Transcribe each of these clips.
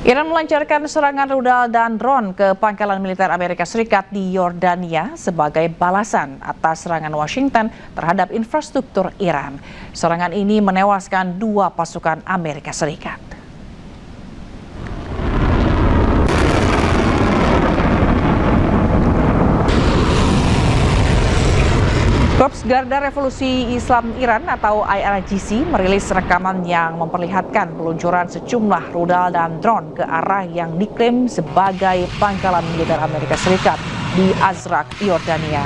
Iran melancarkan serangan rudal dan drone ke pangkalan militer Amerika Serikat di Yordania sebagai balasan atas serangan Washington terhadap infrastruktur Iran. Serangan ini menewaskan 2 pasukan Amerika Serikat. Korps Garda Revolusi Islam Iran atau IRGC merilis rekaman yang memperlihatkan peluncuran sejumlah rudal dan drone ke arah yang diklaim sebagai pangkalan militer Amerika Serikat di Azraq, Yordania.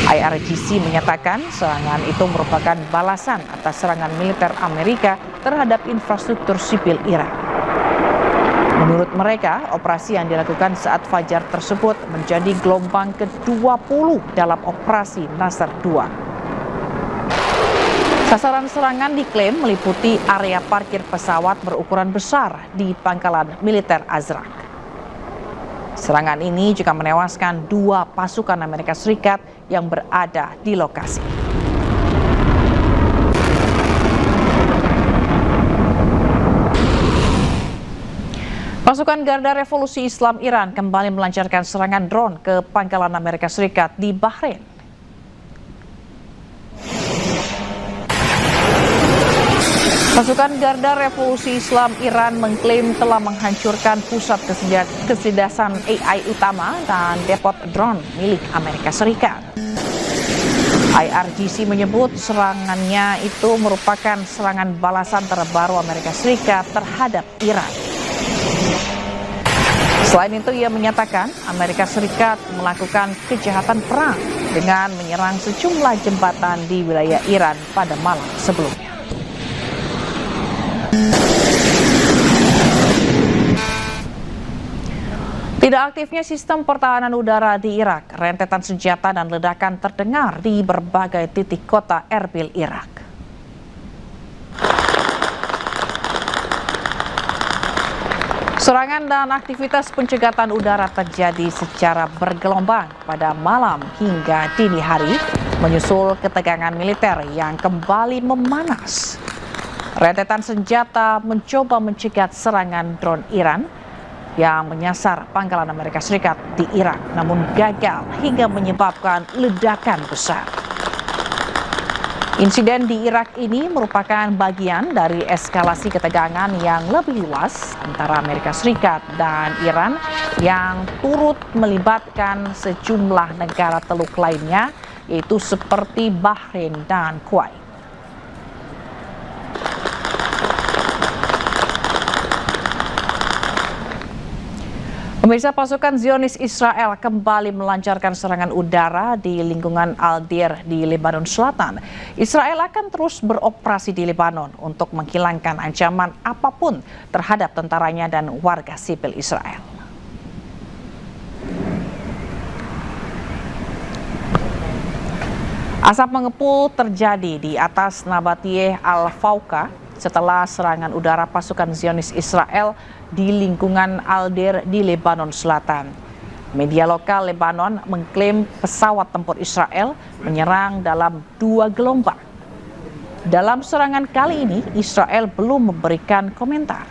IRGC menyatakan serangan itu merupakan balasan atas serangan militer Amerika terhadap infrastruktur sipil Iran. Menurut mereka, operasi yang dilakukan saat Fajar tersebut menjadi gelombang ke-20 dalam operasi Nasr 2. Sasaran serangan diklaim meliputi area parkir pesawat berukuran besar di pangkalan militer Azraq. Serangan ini juga menewaskan 2 pasukan Amerika Serikat yang berada di lokasi. Pasukan Garda Revolusi Islam Iran kembali melancarkan serangan drone ke pangkalan Amerika Serikat di Bahrain. Pasukan Garda Revolusi Islam Iran mengklaim telah menghancurkan pusat kecerdasan AI utama dan depot drone milik Amerika Serikat. IRGC menyebut serangannya itu merupakan serangan balasan terbaru Amerika Serikat terhadap Iran. Selain itu, ia menyatakan Amerika Serikat melakukan kejahatan perang dengan menyerang sejumlah jembatan di wilayah Iran pada malam sebelumnya. Tidak aktifnya sistem pertahanan udara di Irak, rentetan senjata dan ledakan terdengar di berbagai titik kota Erbil, Irak. Serangan dan aktivitas pencegatan udara terjadi secara bergelombang pada malam hingga dini hari, menyusul ketegangan militer yang kembali memanas. Rentetan senjata mencoba mencegat serangan drone Iran yang menyasar pangkalan Amerika Serikat di Irak, namun gagal hingga menyebabkan ledakan besar. Insiden di Irak ini merupakan bagian dari eskalasi ketegangan yang lebih luas antara Amerika Serikat dan Iran yang turut melibatkan sejumlah negara Teluk lainnya, yaitu seperti Bahrain dan Kuwait. Pemirsa, pasukan Zionis Israel kembali melancarkan serangan udara di lingkungan Al-Dir di Lebanon Selatan. Israel akan terus beroperasi di Lebanon untuk menghilangkan ancaman apapun terhadap tentaranya dan warga sipil Israel. Asap mengepul terjadi di atas Nabatiyeh Al-Fauqa setelah serangan udara pasukan Zionis Israel di lingkungan Al-Dir di Lebanon Selatan. Media lokal Lebanon mengklaim pesawat tempur Israel menyerang dalam 2 gelombang. Dalam serangan kali ini, Israel belum memberikan komentar.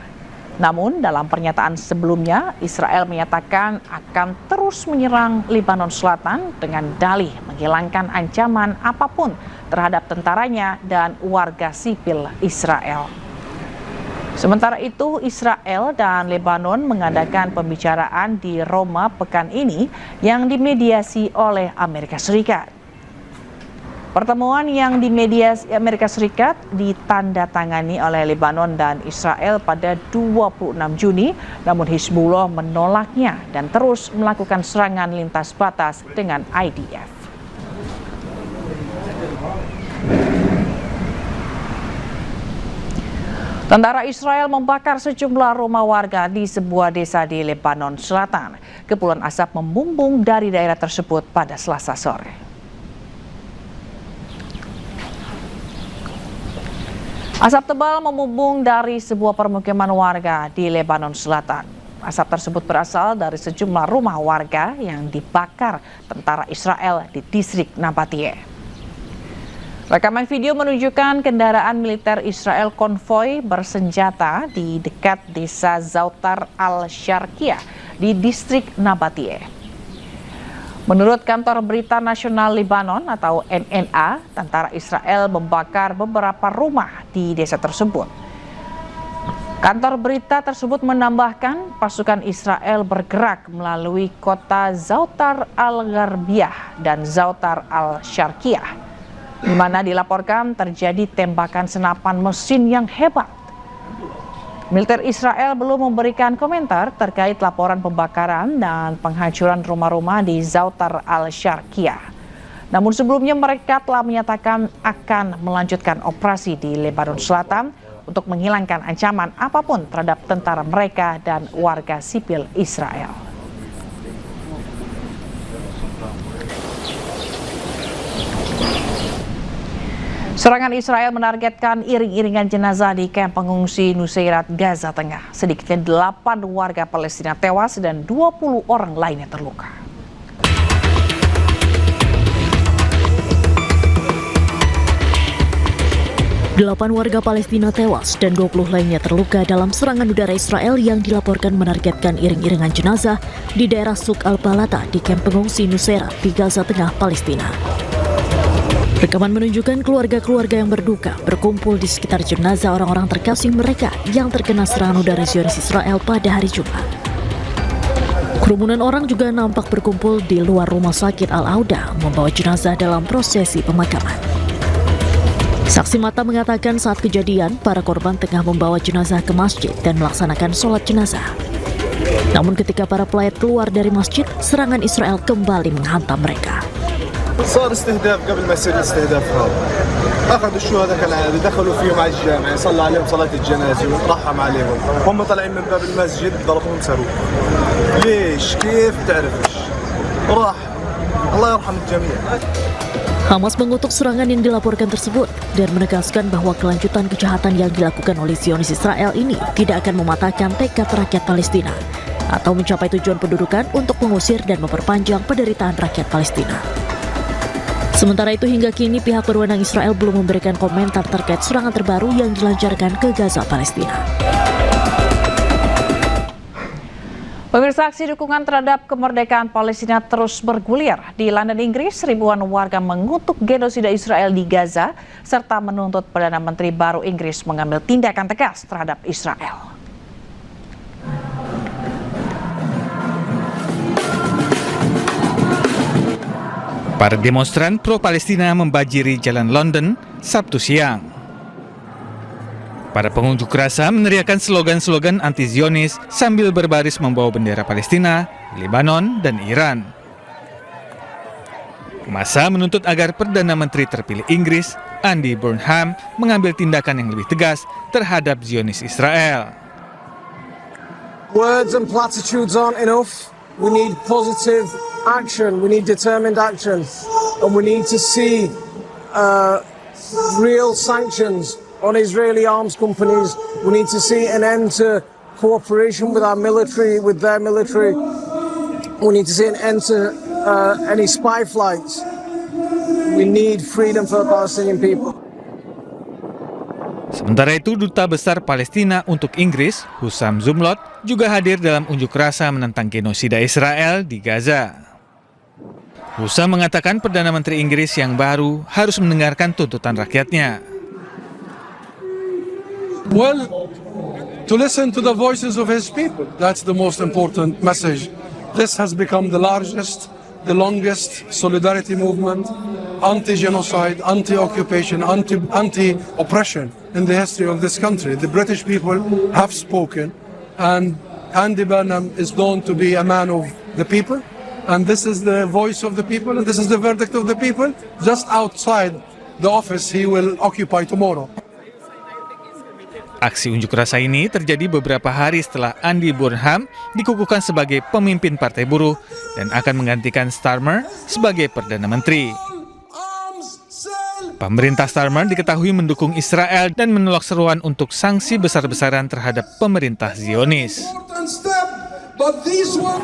Namun dalam pernyataan sebelumnya, Israel menyatakan akan terus menyerang Lebanon Selatan dengan dalih menghilangkan ancaman apapun terhadap tentaranya dan warga sipil Israel. Sementara itu, Israel dan Lebanon mengadakan pembicaraan di Roma pekan ini yang dimediasi oleh Amerika Serikat. Pertemuan yang dimediasi Amerika Serikat ditandatangani oleh Lebanon dan Israel pada 26 Juni, namun Hizbullah menolaknya dan terus melakukan serangan lintas batas dengan IDF. Tentara Israel membakar sejumlah rumah warga di sebuah desa di Lebanon Selatan. Kepulan asap membumbung dari daerah tersebut pada Selasa sore. Asap tebal membumbung dari sebuah permukiman warga di Lebanon Selatan. Asap tersebut berasal dari sejumlah rumah warga yang dibakar tentara Israel di distrik Nabatiyeh. Rekaman video menunjukkan kendaraan militer Israel konvoi bersenjata di dekat desa Zautar al-Sharqiyah di distrik Nabatiyeh. Menurut kantor berita nasional Lebanon atau NNA, tentara Israel membakar beberapa rumah di desa tersebut. Kantor berita tersebut menambahkan pasukan Israel bergerak melalui kota Zautar al-Gharbiyah dan Zautar al-Sharqiyah, di mana dilaporkan terjadi tembakan senapan mesin yang hebat. Militer Israel belum memberikan komentar terkait laporan pembakaran dan penghancuran rumah-rumah di Zautar al-Sharqiyah. Namun sebelumnya mereka telah menyatakan akan melanjutkan operasi di Lebanon Selatan untuk menghilangkan ancaman apapun terhadap tentara mereka dan warga sipil Israel. Serangan Israel menargetkan iring-iringan jenazah di kamp pengungsi Nusairat, Gaza Tengah. Sedikitnya 8 warga Palestina tewas dan 20 orang lainnya terluka. Delapan warga Palestina tewas dan 20 lainnya terluka dalam serangan udara Israel yang dilaporkan menargetkan iring-iringan jenazah di daerah Suk al-Balata di kamp pengungsi Nusairat di Gaza Tengah, Palestina. Rekaman menunjukkan keluarga-keluarga yang berduka berkumpul di sekitar jenazah orang-orang terkasih mereka yang terkena serangan udara Zionis Israel pada hari Jumat. Kerumunan orang juga nampak berkumpul di luar rumah sakit Al-Auda membawa jenazah dalam prosesi pemakaman. Saksi mata mengatakan saat kejadian, para korban tengah membawa jenazah ke masjid dan melaksanakan sholat jenazah. Namun ketika para pelayat keluar dari masjid, serangan Israel kembali menghantam mereka. صار استهداف قبل ما يصير الاستهداف هذا. اخذوا الشهداء كالعاده دخلوا فيهم على الجامع صلى عليهم صلاه الجنازه ورحم عليهم. هم طالعين من باب المسجد ضربهم صاروخ. ليش؟ كيف؟ تعرفش. راح. الله يرحم الجميع. Hamas mengutuk serangan yang dilaporkan tersebut dan menegaskan bahwa kelanjutan kejahatan yang dilakukan oleh Zionis Israel ini tidak akan mematahkan tekad rakyat Palestina atau mencapai tujuan pendudukan untuk mengusir dan memperpanjang penderitaan rakyat Palestina. Sementara itu hingga kini pihak berwenang Israel belum memberikan komentar terkait serangan terbaru yang dilancarkan ke Gaza, Palestina. Pemirsa, aksi dukungan terhadap kemerdekaan Palestina terus bergulir. Di London, Inggris, ribuan warga mengutuk genosida Israel di Gaza serta menuntut Perdana Menteri baru Inggris mengambil tindakan tegas terhadap Israel. Para demonstran pro-Palestina membajiri jalan London Sabtu siang. Para pengunjuk rasa meneriakkan slogan-slogan anti-Zionis sambil berbaris membawa bendera Palestina, Lebanon, dan Iran. Massa menuntut agar Perdana Menteri terpilih Inggris, Andy Burnham, mengambil tindakan yang lebih tegas terhadap Zionis Israel. Words and platitudes aren't enough. We need positive action, we need determined action, and we need to see real sanctions on Israeli arms companies. We need to see an end to cooperation with our military, with their military. We need to see an end to any spy flights. We need freedom for the Palestinian people. Sementara itu, Duta Besar Palestina untuk Inggris, Hussam Zumlot, juga hadir dalam unjuk rasa menentang genosida Israel di Gaza. Hussam mengatakan Perdana Menteri Inggris yang baru harus mendengarkan tuntutan rakyatnya. Well, to listen to the voices of his people, that's the most important message. This has become the largest, the longest solidarity movement, anti-genocide, anti-occupation, anti-oppression in the history of this country. The British people have spoken, and Andy Burnham is known to be a man of the people, and this is the voice of the people, and this is the verdict of the people. Just outside the office he will occupy tomorrow. Aksi unjuk rasa ini terjadi beberapa hari setelah Andy Burnham dikukuhkan sebagai pemimpin Partai Buruh dan akan menggantikan Starmer sebagai Perdana Menteri. Pemerintah Starmer diketahui mendukung Israel dan menolak seruan untuk sanksi besar-besaran terhadap pemerintah Zionis. But these were